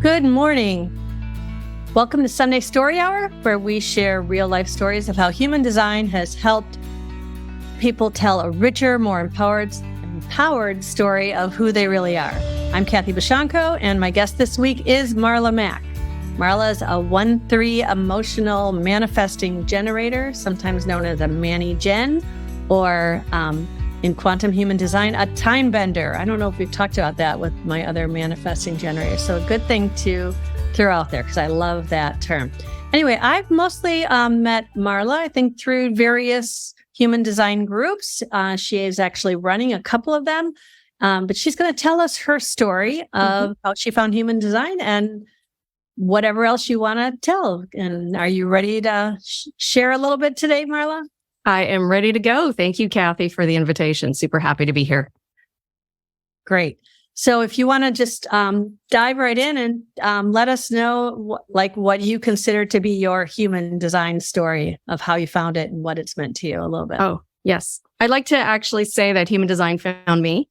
Good morning. Welcome to Sunday Story Hour, where we share real-life stories of how human design has helped people tell a richer, more empowered story of who they really are. I'm Kathy Bashanko, and my guest this week is Marla Mac. Marla is a 1-3 emotional manifesting generator, sometimes known as a Manny-Gen, or in quantum human design, a time bender. I don't know if we've talked about that with my other manifesting generators. So a good thing to throw out there because I love that term. Anyway, I've mostly met Marla, I think, through various human design groups. She is actually running a couple of them, but she's going to tell us her story of how she found human design and whatever else you want to tell. And are you ready to share a little bit today, Marla? I am ready to go. Thank you, Kathy, for the invitation. Super happy to be here. Great. So if you want to just dive right in and let us know what you consider to be your human design story of how you found it and what it's meant to you a little bit. Oh, yes. I'd like to actually say that human design found me.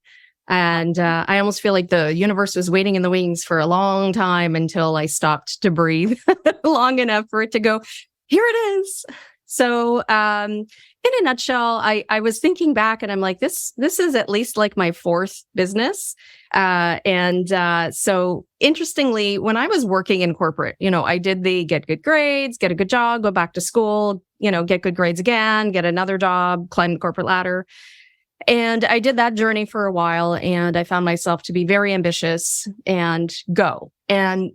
And I almost feel like the universe was waiting in the wings for a long time until I stopped to breathe long enough for it to go, here it is. So in a nutshell, I was thinking back and I'm like, this is at least like my fourth business. So interestingly, when I was working in corporate, I did the get good grades, get a good job, go back to school, get good grades again, get another job, climb the corporate ladder. And I did that journey for a while and I found myself to be very ambitious and go. And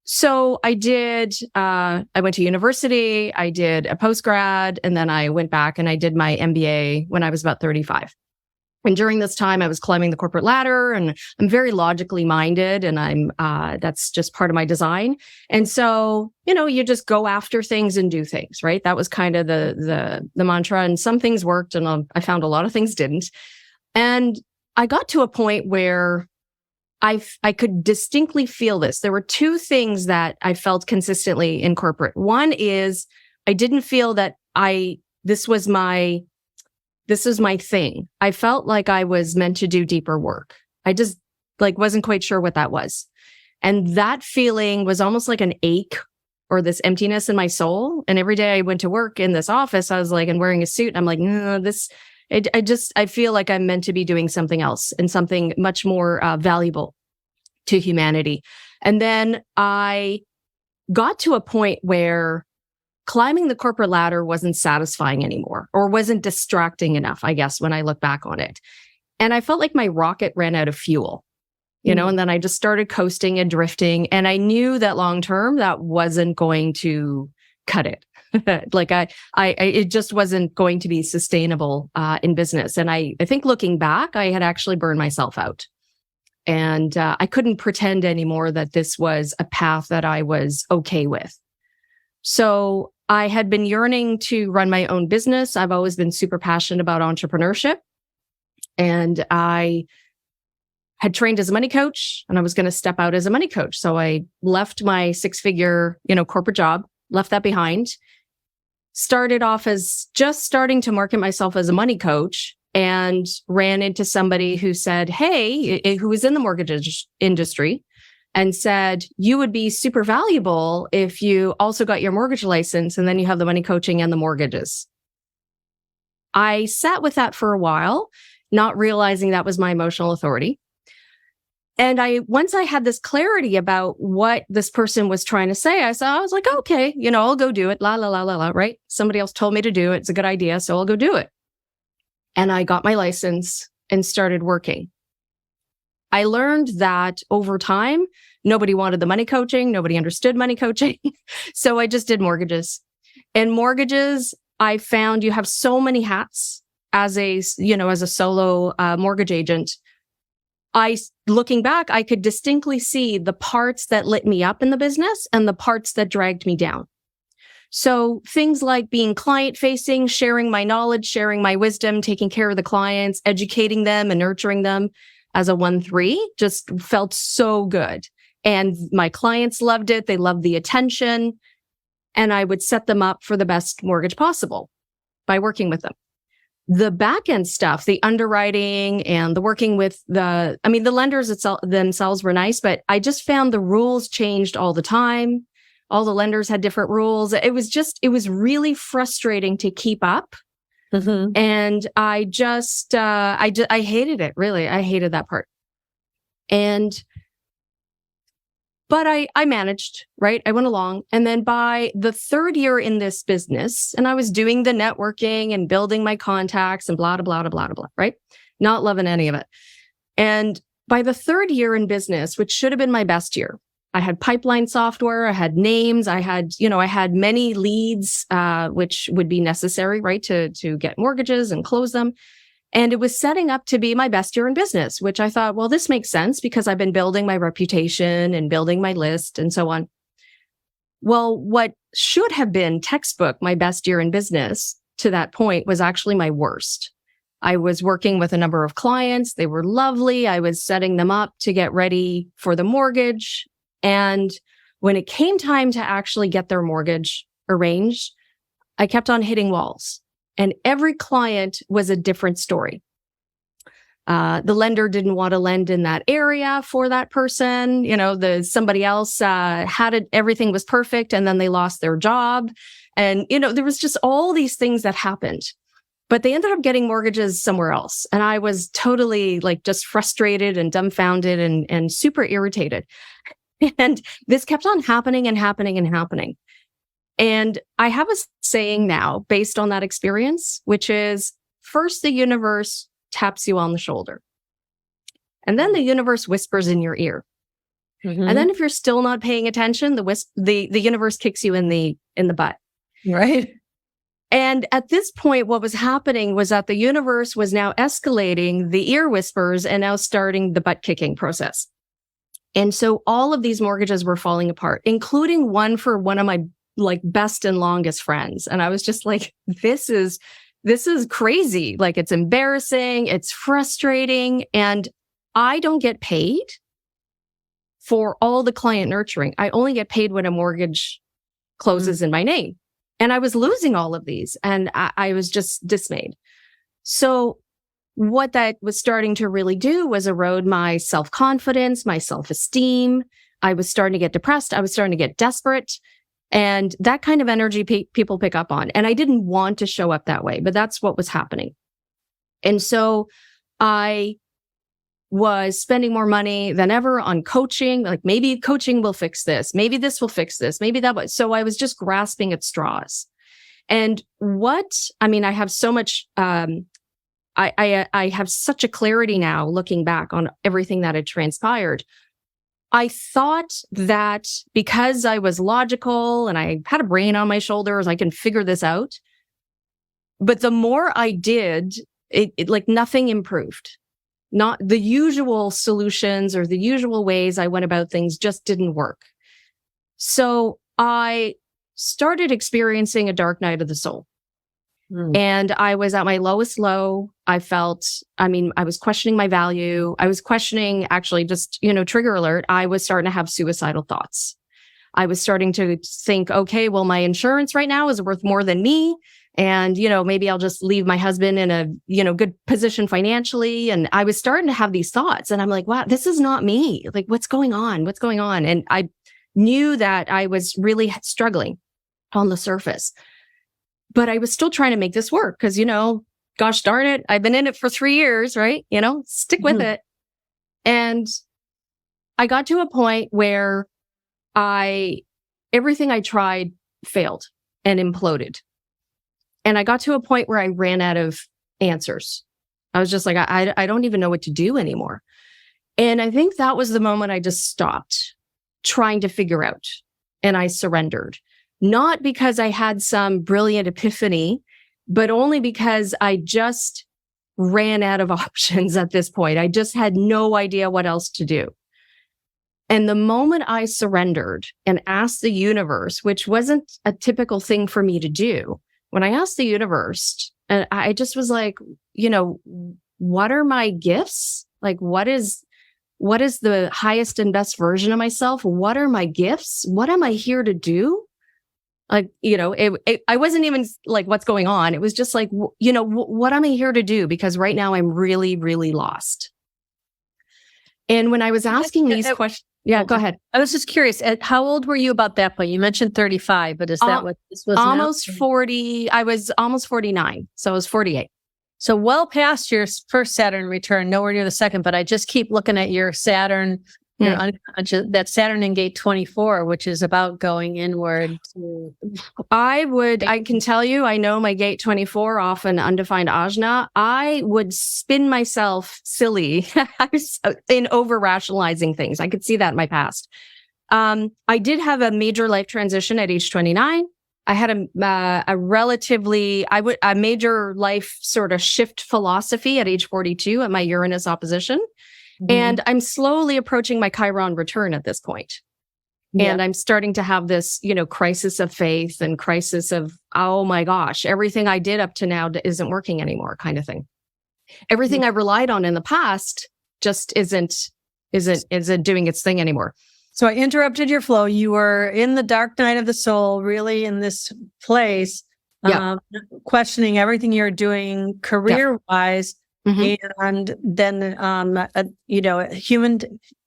so I went to university, I did a postgrad, and then I went back and I did my MBA when I was about 35. And during this time, I was climbing the corporate ladder and I'm very logically minded and that's just part of my design. And so, you just go after things and do things, right? That was kind of the mantra, and some things worked and I found a lot of things didn't. And I got to a point where I could distinctly feel this. There were two things that I felt consistently in corporate. One is I didn't feel that this was my thing. I felt like I was meant to do deeper work. I just wasn't quite sure what that was. And that feeling was almost like an ache or this emptiness in my soul. And every day I went to work in this office, I was and wearing a suit. And I'm like, no, I feel like I'm meant to be doing something else and something much more valuable to humanity. And then I got to a point where climbing the corporate ladder wasn't satisfying anymore or wasn't distracting enough, I guess, when I look back on it. And I felt like my rocket ran out of fuel, and then I just started coasting and drifting. And I knew that long term, that wasn't going to cut it. It just wasn't going to be sustainable in business. And I think looking back, I had actually burned myself out. And I couldn't pretend anymore that this was a path that I was okay with. So I had been yearning to run my own business. I've always been super passionate about entrepreneurship. And I had trained as a money coach and I was going to step out as a money coach. So I left my 6-figure, corporate job, left that behind. Started off as just starting to market myself as a money coach and ran into somebody who said, hey, who was in the mortgage industry and said, you would be super valuable if you also got your mortgage license and then you have the money coaching and the mortgages. I sat with that for a while, not realizing that was my emotional authority. And once I had this clarity about what this person was trying to say, I was like, okay, I'll go do it. La, la, la, la, la, right? Somebody else told me to do it. It's a good idea. So I'll go do it. And I got my license and started working. I learned that over time, nobody wanted the money coaching. Nobody understood money coaching. So I just did mortgages. And mortgages, I found you have so many hats as a solo mortgage agent. Looking back, I could distinctly see the parts that lit me up in the business and the parts that dragged me down. So things like being client facing, sharing my knowledge, sharing my wisdom, taking care of the clients, educating them and nurturing them as a 1-3 just felt so good. And my clients loved it. They loved the attention. And I would set them up for the best mortgage possible by working with them. the back end stuff, the underwriting and the working with the lenders themselves were nice, but I just found the rules changed all the time. All the lenders had different rules. It was really frustrating to keep up. Mm-hmm. And I hated it. Really. I hated that part. But I managed, right? I went along. And then by the third year in this business, and I was doing the networking and building my contacts and blah, blah, blah, blah, blah, right? Not loving any of it. And by the third year in business, which should have been my best year, I had pipeline software, I had names, I had many leads, which would be necessary, right? To get mortgages and close them. And it was setting up to be my best year in business, which I thought, well, this makes sense because I've been building my reputation and building my list and so on. Well, what should have been textbook my best year in business to that point was actually my worst. I was working with a number of clients. They were lovely. I was setting them up to get ready for the mortgage. And when it came time to actually get their mortgage arranged, I kept on hitting walls. And every client was a different story. The lender didn't want to lend in that area for that person. Somebody else had it, everything was perfect, and then they lost their job. And, there was just all these things that happened. But they ended up getting mortgages somewhere else. And I was totally just frustrated and dumbfounded and super irritated. And this kept on happening and happening and happening. And I have a saying now based on that experience, which is first the universe taps you on the shoulder. And then the universe whispers in your ear. Mm-hmm. And then if you're still not paying attention, the universe kicks you in the butt. Right. And at this point, what was happening was that the universe was now escalating the ear whispers and now starting the butt kicking process. And so all of these mortgages were falling apart, including one for one of my best and longest friends. And I was just like, this is crazy. It's embarrassing. It's frustrating. And I don't get paid for all the client nurturing. I only get paid when a mortgage closes in my name. And I was losing all of these. And I was just dismayed. So what that was starting to really do was erode my self-confidence, my self-esteem. I was starting to get depressed. I was starting to get desperate. And that kind of energy people pick up on. And I didn't want to show up that way, but that's what was happening. And so I was spending more money than ever on coaching. Maybe coaching will fix this. Maybe this will fix this. Maybe that will. So I was just grasping at straws. And I have so much, I have such a clarity now looking back on everything that had transpired. I thought that because I was logical and I had a brain on my shoulders, I can figure this out. But the more I did, it nothing improved. Not the usual solutions or the usual ways I went about things just didn't work. So I started experiencing a dark night of the soul. And I was at my lowest low. I was questioning my value. I was questioning, actually, just, trigger alert. I was starting to have suicidal thoughts. I was starting to think, okay, well, my insurance right now is worth more than me. And, maybe I'll just leave my husband in a, good position financially. And I was starting to have these thoughts. And I'm like, wow, this is not me. What's going on? What's going on? And I knew that I was really struggling on the surface. But I was still trying to make this work because, gosh darn it, I've been in it for 3 years, right? Stick with it. And I got to a point where everything I tried failed and imploded. And I got to a point where I ran out of answers. I was just like, I don't even know what to do anymore. And I think that was the moment I just stopped trying to figure out and I surrendered. Not because I had some brilliant epiphany, but only because I just ran out of options at this point. I just had no idea what else to do. And the moment I surrendered and asked the universe, which wasn't a typical thing for me to do, when I asked the universe, and I just was like, what are my gifts? What is the highest and best version of myself? What are my gifts? What am I here to do? Like, I wasn't even like, what's going on? It was just like, what am I here to do? Because right now I'm really, really lost. And when I was asking these questions, go ahead. I was just curious, how old were you about that point? You mentioned 35, but is that what this was? Almost 40. I was almost 49. So I was 48. So well past your first Saturn return, nowhere near the second, but I just keep looking at your Saturn, your unconscious, that Saturn in gate 24, which is about going inward. I can tell you, I know my gate 24 off an undefined ajna. I would spin myself silly in over rationalizing things. I could see that in my past. I did have a major life transition at age 29. I had a major life sort of shift philosophy at age 42 at my Uranus opposition. And I'm slowly approaching my Chiron return at this point. And I'm starting to have this, crisis of faith and crisis of, oh my gosh, everything I did up to now isn't working anymore kind of thing. Everything I relied on in the past just isn't doing its thing anymore. So I interrupted your flow. You were in the dark night of the soul, really in this place, questioning everything you're doing career-wise. And then,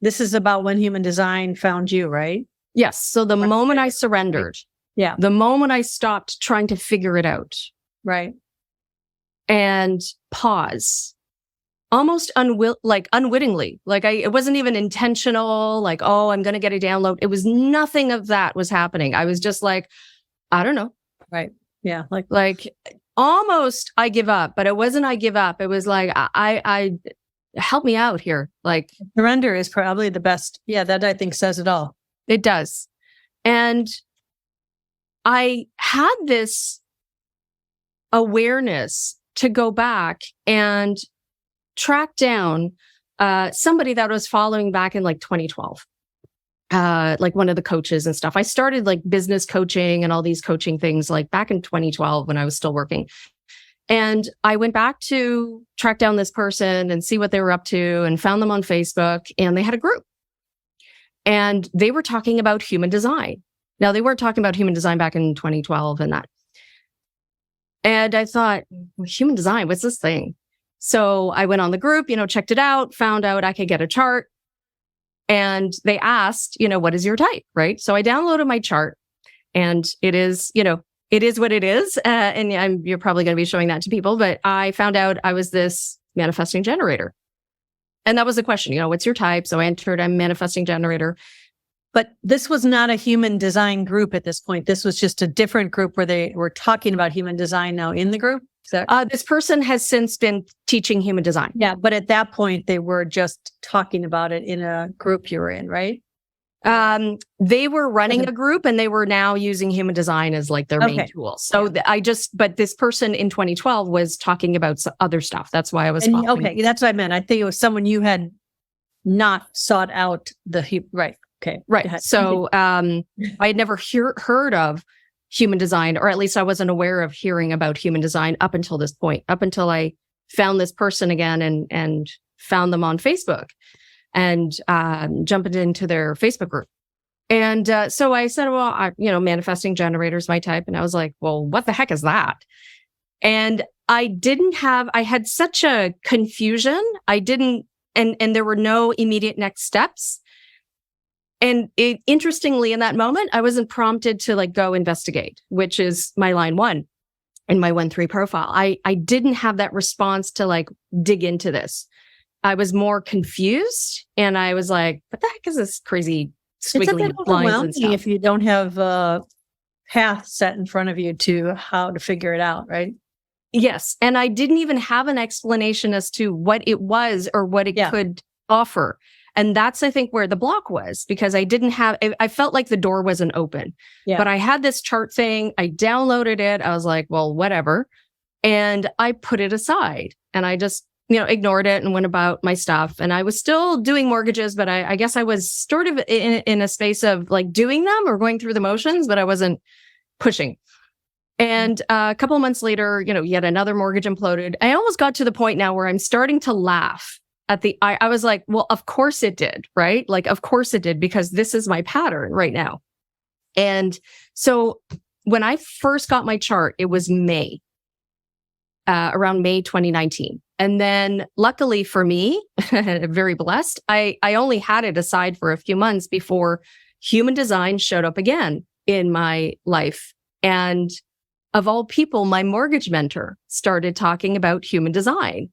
this is about when human design found you, right? Yes. So the moment I surrendered, the moment I stopped trying to figure it out, right, and pause, almost unwittingly, it wasn't even intentional. Like, oh, I'm going to get a download. It was nothing of that was happening. I was just like, I don't know, right? Yeah, like. Almost I give up, but it wasn't I give up. It was like, I help me out here. Like surrender is probably the best. Yeah, that I think says it all. It does. And I had this awareness to go back and track down somebody that was following back in like 2012. Like one of the coaches and stuff. I started like business coaching and all these coaching things like back in 2012 when I was still working. And I went back to track down this person and see what they were up to and found them on Facebook, and they had a group. And they were talking about human design. Now, they weren't talking about human design back in 2012 and that. And I thought, human design, what's this thing? So I went on the group, checked it out, found out I could get a chart. And they asked, what is your type, right? So I downloaded my chart, and it is, it is what it is. And you're probably going to be showing that to people, but I found out I was this manifesting generator. And that was the question, what's your type? So I entered, I'm manifesting generator. But this was not a human design group at this point. This was just a different group where they were talking about human design now in the group. This person has since been teaching human design. Yeah, but at that point, they were just talking about it in a group you were in, right? They were running a group, and they were now using human design as like their main tool. So but this person in 2012 was talking about other stuff. That's why I was okay. That's what I meant. I think it was someone you had not sought out right. Okay, right. So I had never heard of human design, or at least I wasn't aware of hearing about human design up until this point, up until I found this person again and found them on Facebook and jumped into their Facebook group. And so I said, well, manifesting generator is my type. And I was like, well, what the heck is that? And I had such a confusion. And there were no immediate next steps. And interestingly, in that moment, I wasn't prompted to like go investigate, which is my line 1 in my 1-3 profile. I didn't have that response to like dig into this. I was more confused, and I was like, what the heck is this crazy squiggly lines and stuff? If you don't have a path set in front of you to how to figure it out, right? Yes. And I didn't even have an explanation as to what it was or what it could offer. And that's, I think, where the block was, because I felt like the door wasn't open. Yeah. But I had this chart thing. I downloaded it. I was like, well, whatever. And I put it aside, and I just, ignored it and went about my stuff. And I was still doing mortgages, but I guess I was sort of in a space of like doing them or going through the motions, but I wasn't pushing. And a couple of months later, yet another mortgage imploded. I almost got to the point now where I'm starting to laugh I was like, well, of course it did, right? Like, of course it did, because this is my pattern right now. And so when I first got my chart, it was May, around May 2019. And then luckily for me, very blessed, I only had it aside for a few months before human design showed up again in my life. And of all people, my mortgage mentor started talking about human design.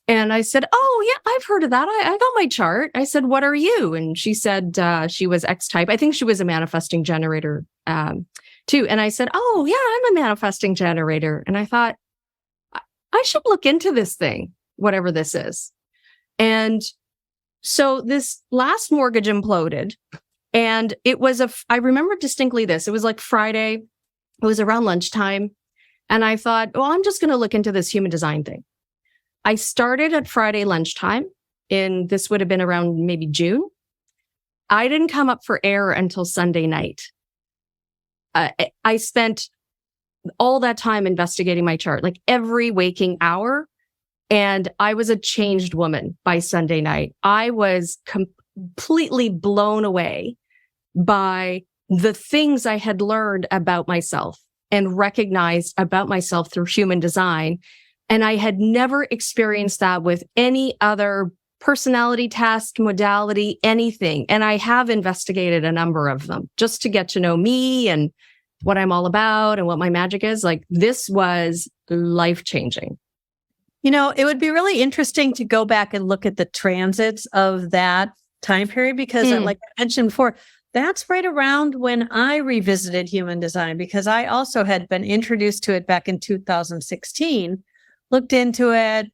And I said, oh, yeah, I've heard of that. I got my chart. I said, what are you? And she said she was X type. I think she was a manifesting generator too. And I said, oh, yeah, I'm a manifesting generator. And I thought, I should look into this thing, whatever this is. And so this last mortgage imploded. And it was I remember distinctly this. It was like Friday. It was around lunchtime. And I thought, well, I'm just going to look into this human design thing. I started at Friday lunchtime, and this would have been around maybe June. I didn't come up for air until Sunday night. I spent all that time investigating my chart, like every waking hour. And I was a changed woman by Sunday night. I was completely blown away by the things I had learned about myself and recognized about myself through human design. And I had never experienced that with any other personality test, modality, anything. And I have investigated a number of them just to get to know me and what I'm all about and what my magic is. Like, this was life-changing. You know, it would be really interesting to go back and look at the transits of that time period because, like I mentioned before, that's right around when I revisited human design, because I also had been introduced to it back in 2016, looked into it,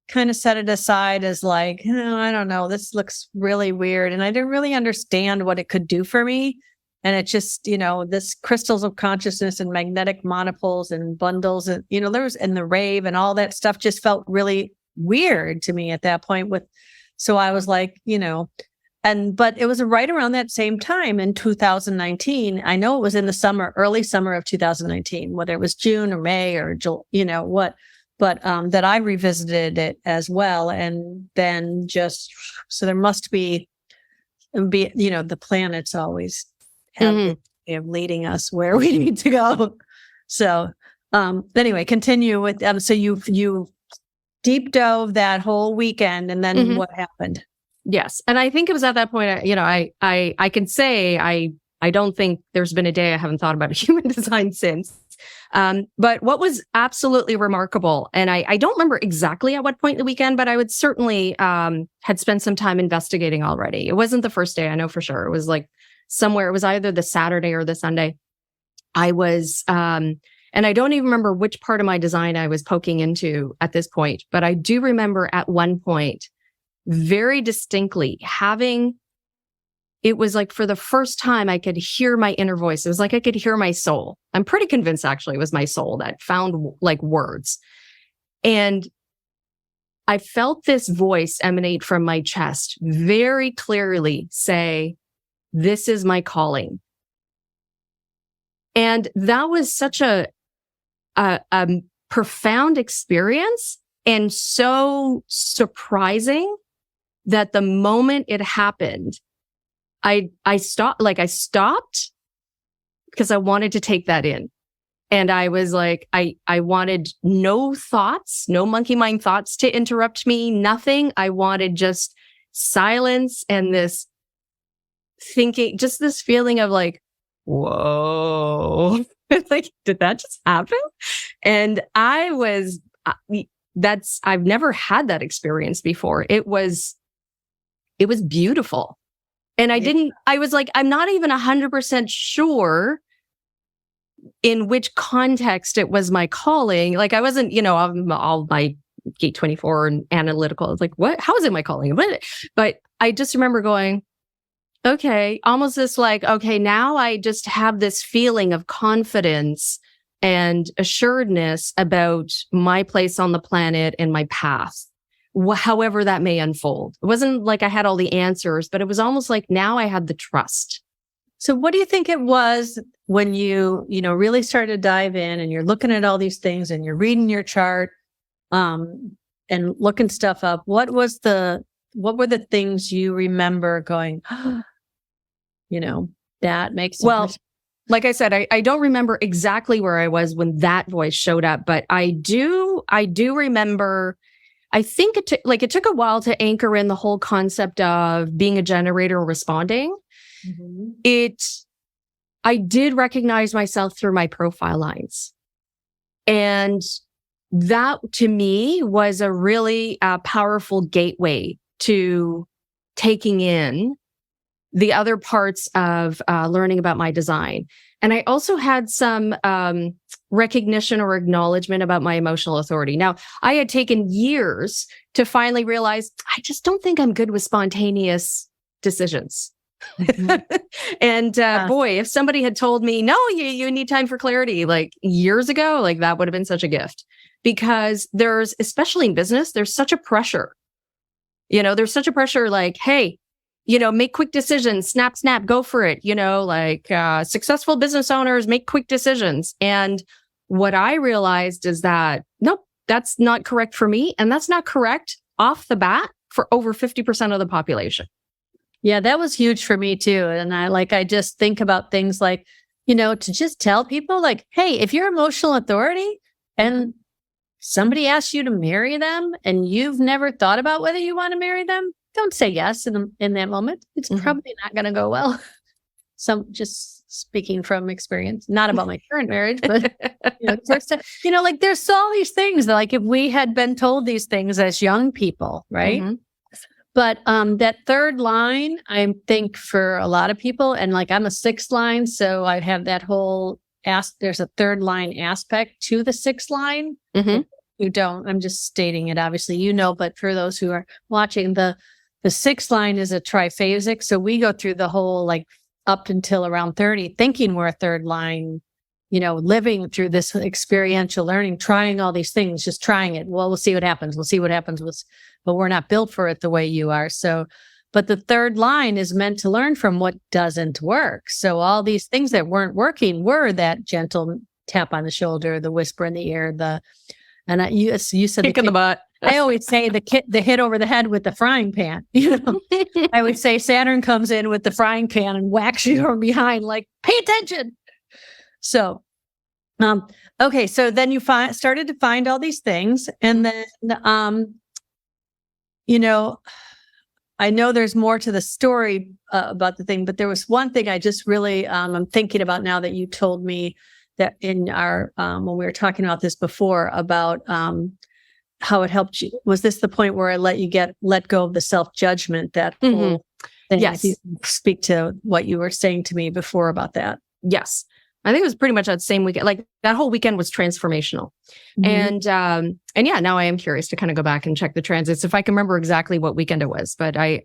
kind of set it aside as like, oh, I don't know, this looks really weird. And I didn't really understand what it could do for me. And it just, you know, this crystals of consciousness and magnetic monopoles and bundles and, you know, and the rave and all that stuff just felt really weird to me at that point so I was like, you know, but it was right around that same time in 2019. I know it was in the early summer of 2019, whether it was June or May or, you know, what, but that I revisited it as well. And then so there must be, you know, the planets always have the way of leading us where we need to go. So anyway, continue with, so you deep dove that whole weekend, and then what happened? Yes. And I think it was at that point, you know, I can say, I don't think there's been a day I haven't thought about human design since. But what was absolutely remarkable, and I don't remember exactly at what point in the weekend, but I would certainly had spent some time investigating already. It wasn't the first day, I know for sure. It was like somewhere, it was either the Saturday or the Sunday. I was, and I don't even remember which part of my design I was poking into at this point, but I do remember at one point very distinctly it was like for the first time I could hear my inner voice. It was like I could hear my soul. I'm pretty convinced actually it was my soul that found like words. And I felt this voice emanate from my chest very clearly say, "This is my calling." And that was such a profound experience and so surprising that the moment it happened, I stopped because I wanted to take that in. And I was like, I wanted no thoughts, no monkey mind thoughts to interrupt me, nothing. I wanted just silence and this thinking, just this feeling of like, whoa, like, did that just happen? And I've never had that experience before. It was beautiful. And I was like, I'm not even 100% sure in which context it was my calling. Like I wasn't, you know, all my Gate 24 and analytical. I was like, what? How is it my calling? But I just remember going, okay, almost this like, okay, now I just have this feeling of confidence and assuredness about my place on the planet and my path, however that may unfold. It wasn't like I had all the answers, but it was almost like now I had the trust. So what do you think it was when you really started to dive in and you're looking at all these things and you're reading your chart, and looking stuff up? What were the things you remember going, that makes sense? Well, like I said, I don't remember exactly where I was when that voice showed up, but I do remember. I think it took a while to anchor in the whole concept of being a generator and responding. I did recognize myself through my profile lines. And that to me was a really powerful gateway to taking in the other parts of learning about my design. And I also had some recognition or acknowledgement about my emotional authority. Now, I had taken years to finally realize I just don't think I'm good with spontaneous decisions. And boy, if somebody had told me, no, you need time for clarity, like years ago, like that would have been such a gift. Because there's, especially in business, there's such a pressure. There's such a pressure like, hey, make quick decisions, snap, go for it. Successful business owners make quick decisions. And what I realized is that, nope, that's not correct for me. And that's not correct off the bat for over 50% of the population. Yeah, that was huge for me too. And I just think about things like, to just tell people like, hey, if you're emotional authority and somebody asks you to marry them and you've never thought about whether you want to marry them, don't say yes in that moment. It's probably not going to go well. Just speaking from experience, not about my current marriage, but there's all these things that, like, if we had been told these things as young people, right? But that third line, I think for a lot of people, and like I'm a sixth line, so I have that whole there's a third line aspect to the sixth line. You don't. I'm just stating it. Obviously, but for those who are watching, the sixth line is a triphasic. So we go through the whole, like, up until around 30, thinking we're a third line, living through this experiential learning, trying all these things, just trying it. Well, we'll see what happens. But we're not built for it the way you are. So, but the third line is meant to learn from what doesn't work. So all these things that weren't working were that gentle tap on the shoulder, the whisper in the ear, you said kick in the butt. I always say the hit over the head with the frying pan. I would say Saturn comes in with the frying pan and whacks you from behind, like, pay attention. So, okay. So then you started to find all these things, and then, I know there's more to the story about the thing, but there was one thing I just really I'm thinking about now that you told me that in our when we were talking about this before about how it helped you. Was this the point where I let go of the self-judgment, that whole thing? Yes. If you speak to what you were saying to me before about that. Yes. I think it was pretty much that same weekend. Like, that whole weekend was transformational. And yeah, now I am curious to kind of go back and check the transits if I can remember exactly what weekend it was. But I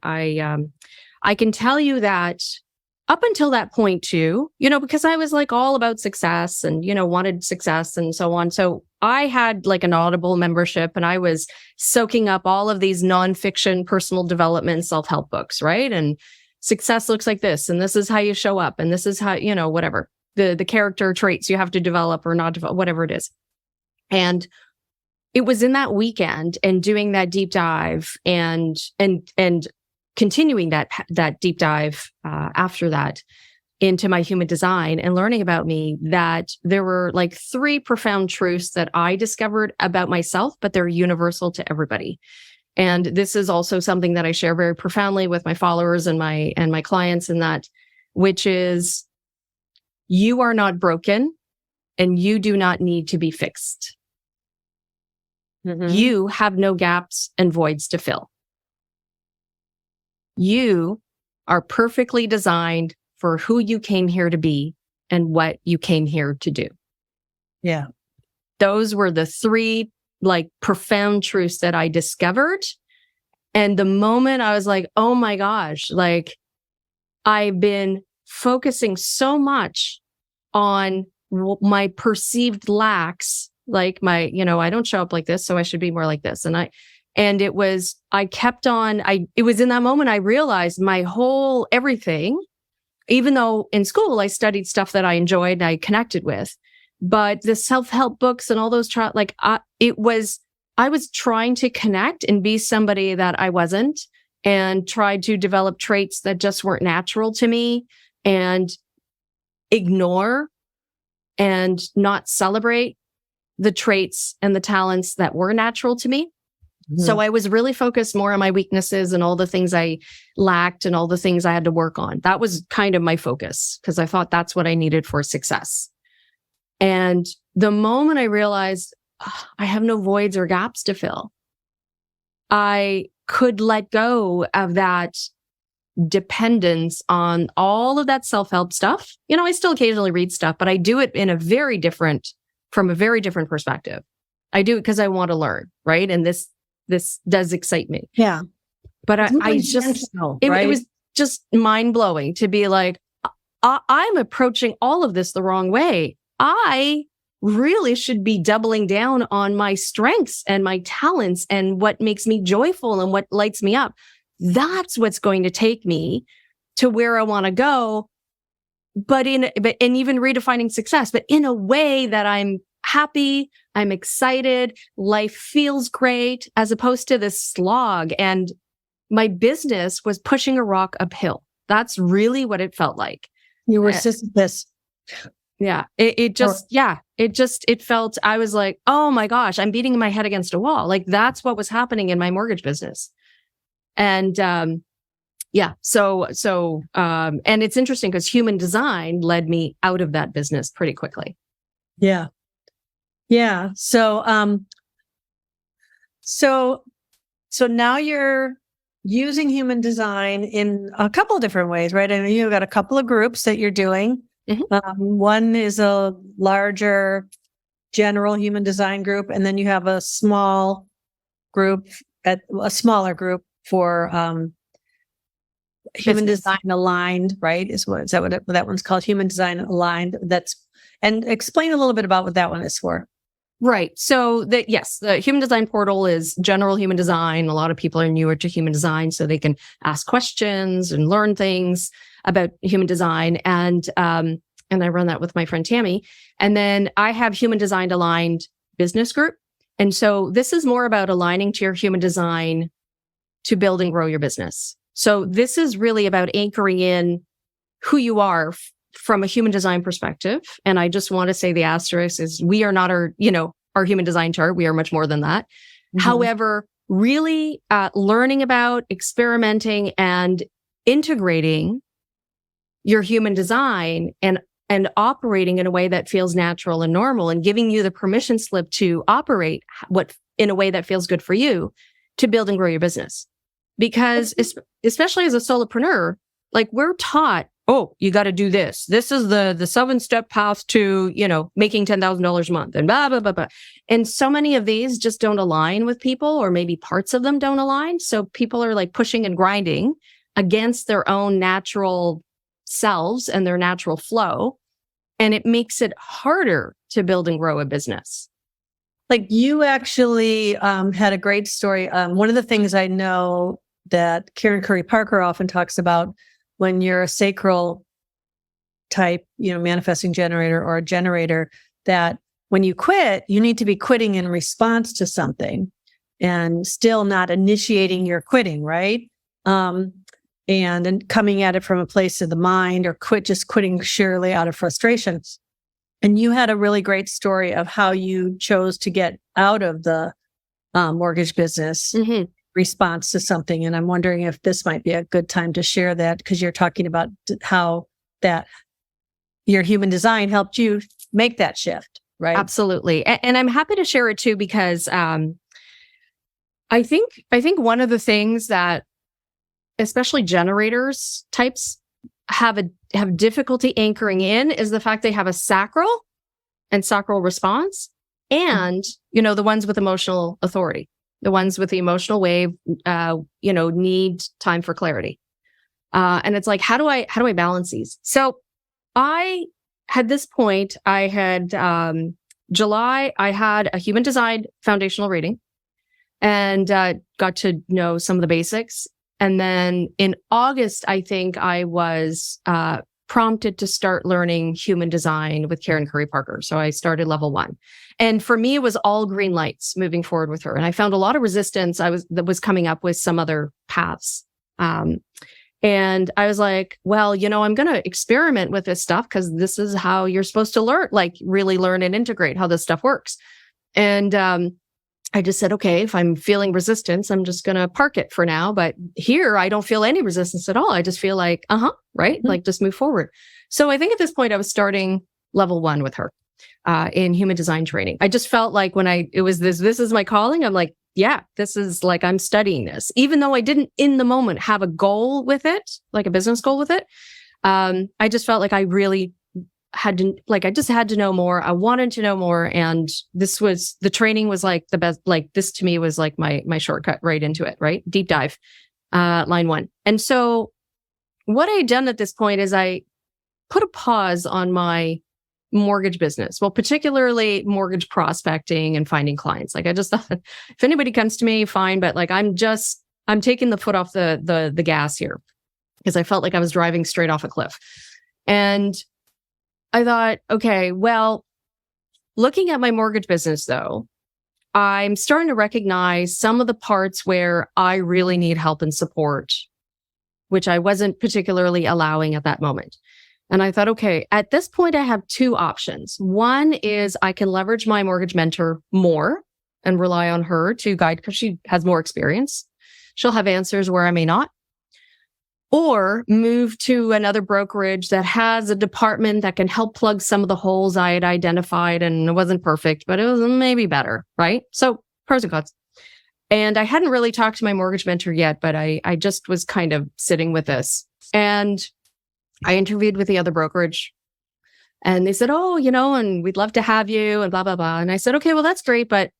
can tell you that up until that point too, because I was like all about success and, wanted success and so on. So I had like an Audible membership, and I was soaking up all of these nonfiction personal development self-help books, right? And success looks like this, and this is how you show up, and this is how, whatever. The character traits you have to develop or not develop, whatever it is. And it was in that weekend and doing that deep dive and continuing that deep dive after that into my human design and learning about me, that there were like 3 profound truths that I discovered about myself, but they're universal to everybody. And this is also something that I share very profoundly with my followers and my clients, in that, which is, you are not broken and you do not need to be fixed. You have no gaps and voids to fill. You are perfectly designed for who you came here to be and what you came here to do. Yeah. Those were the 3 like profound truths that I discovered. And the moment I was like, oh my gosh, like, I've been focusing so much on my perceived lacks, like my, I don't show up like this, so I should be more like this. It was in that moment I realized my whole everything, even though in school I studied stuff that I enjoyed and I connected with, but the self-help books and all those, I was trying to connect and be somebody that I wasn't, and tried to develop traits that just weren't natural to me. And ignore and not celebrate the traits and the talents that were natural to me. So I was really focused more on my weaknesses and all the things I lacked and all the things I had to work on. That was kind of my focus because I thought that's what I needed for success. And the moment I realized I have no voids or gaps to fill, I could let go of that dependence on all of that self-help stuff. I still occasionally read stuff, but I do it from a very different perspective. I do it because I want to learn, right? And this does excite me. Yeah. But it was just mind blowing to be like, I'm approaching all of this the wrong way. I really should be doubling down on my strengths and my talents and what makes me joyful and what lights me up. That's what's going to take me to where I want to go. And even redefining success, but in a way that I'm happy, I'm excited, life feels great, as opposed to this slog. And my business was pushing a rock uphill. That's really what it felt like. You were Sisyphus. Yeah. It felt, I was like, oh my gosh, I'm beating my head against a wall. Like that's what was happening in my mortgage business. And, and it's interesting because human design led me out of that business pretty quickly. Yeah. Yeah. So now you're using human design in a couple of different ways, right? I know you've got a couple of groups that you're doing. One is a larger general human design group, and then you have a smaller group for human design aligned, right? Is that what that one's called? Human design aligned. And explain a little bit about what that one is for. Right. So the human design portal is general human design. A lot of people are newer to human design, so they can ask questions and learn things about human design. And I run that with my friend Tammy. And then I have human design aligned business group. And so this is more about aligning to your human design to build and grow your business. So this is really about anchoring in who you are from a human design perspective. And I just want to say the asterisk is we are not our human design chart. We are much more than that. However, really learning about, experimenting, and integrating your human design and operating in a way that feels natural and normal and giving you the permission slip to operate in a way that feels good for you to build and grow your business. Because especially as a solopreneur, like we're taught, oh, you got to do this. This is the 7-step path to, making $10,000 a month and blah, blah, blah, blah. And so many of these just don't align with people, or maybe parts of them don't align. So people are like pushing and grinding against their own natural selves and their natural flow. And it makes it harder to build and grow a business. Like you actually had a great story. One of the things I know that Karen Curry Parker often talks about, when you're a sacral type, manifesting generator or a generator, that when you quit, you need to be quitting in response to something and still not initiating your quitting, right? And coming at it from a place of the mind, or quitting sheerly out of frustration. And you had a really great story of how you chose to get out of the mortgage business response to something. And I'm wondering if this might be a good time to share that, because you're talking about how that your human design helped you make that shift, right? Absolutely. And I'm happy to share it too, because I think one of the things that especially generators types have difficulty anchoring in is the fact they have a sacral and sacral response, and the ones with emotional authority. The ones with the emotional wave, need time for clarity. And it's like, how do I balance these? So I had this point, July, I had a human design foundational reading and got to know some of the basics. And then in August, I think I was prompted to start learning human design with Karen Curry Parker. So I started level 1. And for me, it was all green lights moving forward with her. And I found a lot of resistance that was coming up with some other paths. And I was like, well, I'm going to experiment with this stuff because this is how you're supposed to learn, like really learn and integrate how this stuff works. And I just said, okay, if I'm feeling resistance, I'm just going to park it for now. But here, I don't feel any resistance at all. I just feel like, right? Mm-hmm. Like just move forward. So I think at this point, I was starting level 1 with her in human design training. I just felt like when it was this is my calling. I'm like, yeah, this is like, I'm studying this, even though I didn't in the moment have a goal with it, like a business goal with it. I just felt like I really had to, like, I just had to know more. I wanted to know more. And the training was like the best, like this to me was like my shortcut right into it, right? Deep dive, line 1. And so what I had done at this point is I put a pause on my mortgage business. Well, particularly mortgage prospecting and finding clients. Like I just thought if anybody comes to me, fine. But like, I'm taking the foot off the gas here because I felt like I was driving straight off a cliff. And I thought, okay, well, looking at my mortgage business though, I'm starting to recognize some of the parts where I really need help and support, which I wasn't particularly allowing at that moment. And I thought, okay, at this point, I have 2 options. One is I can leverage my mortgage mentor more and rely on her to guide because she has more experience. She'll have answers where I may not. Or move to another brokerage that has a department that can help plug some of the holes I had identified. And it wasn't perfect, but it was maybe better, right? So pros and cons. And I hadn't really talked to my mortgage mentor yet, but I just was kind of sitting with this. And I interviewed with the other brokerage and they said, oh, and we'd love to have you and blah, blah, blah. And I said, okay, well, that's great. But,